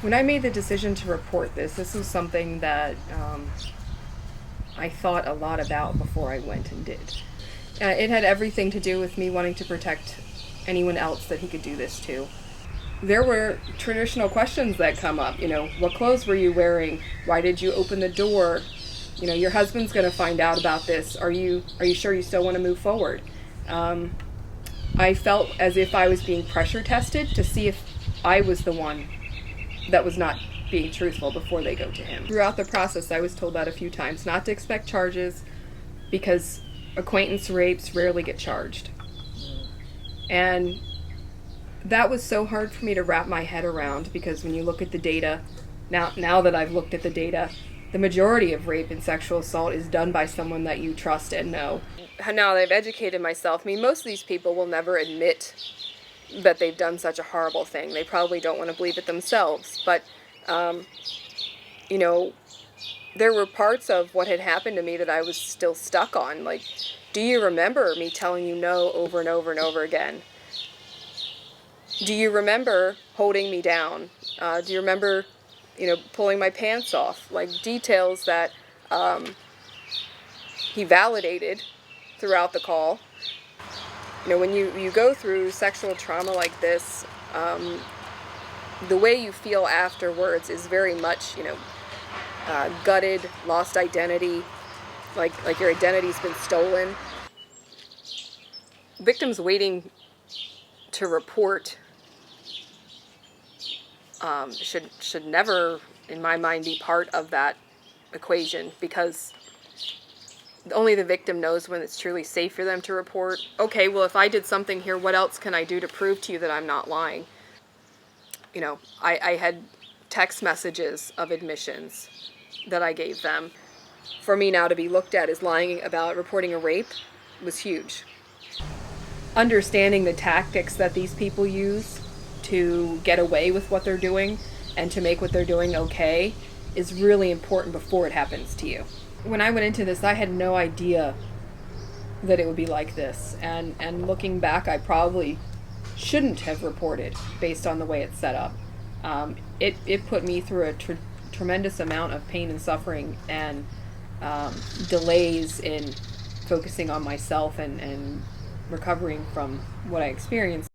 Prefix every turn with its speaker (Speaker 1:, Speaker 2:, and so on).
Speaker 1: When I made the decision to report this was something that I thought a lot about before I went and did. It had everything to do with me wanting to protect anyone else that he could do this to. There were traditional questions that come up. What clothes were you wearing? Why did you open the door? Your husband's going to find out about this. Are you sure you still want to move forward? I felt as if I was being pressure tested to see if I was the one that was not being truthful before they go to him. Throughout the process, I was told that a few times, not to expect charges because acquaintance rapes rarely get charged. And that was so hard for me to wrap my head around, because when you look at the data, now that I've looked at the data, the majority of rape and sexual assault is done by someone that you trust and know. Now that I've educated myself, most of these people will never admit that they've done such a horrible thing. They probably don't want to believe it themselves. But, there were parts of what had happened to me that I was still stuck on. Like, do you remember me telling you no over and over and over again? Do you remember holding me down? Do you remember, pulling my pants off? Like, details that he validated throughout the call. When you go through sexual trauma like this, the way you feel afterwards is very much, gutted, lost identity, like your identity's been stolen. Victims waiting to report should never, in my mind, be part of that equation, because only the victim knows when it's truly safe for them to report. Okay, well, if I did something here, what else can I do to prove to you that I'm not lying? I had text messages of admissions that I gave them. For me now to be looked at as lying about reporting a rape was huge. Understanding the tactics that these people use to get away with what they're doing and to make what they're doing okay is really important before it happens to you. When I went into this, I had no idea that it would be like this. And looking back, I probably shouldn't have reported based on the way it's set up. It put me through a tremendous amount of pain and suffering and delays in focusing on myself and recovering from what I experienced.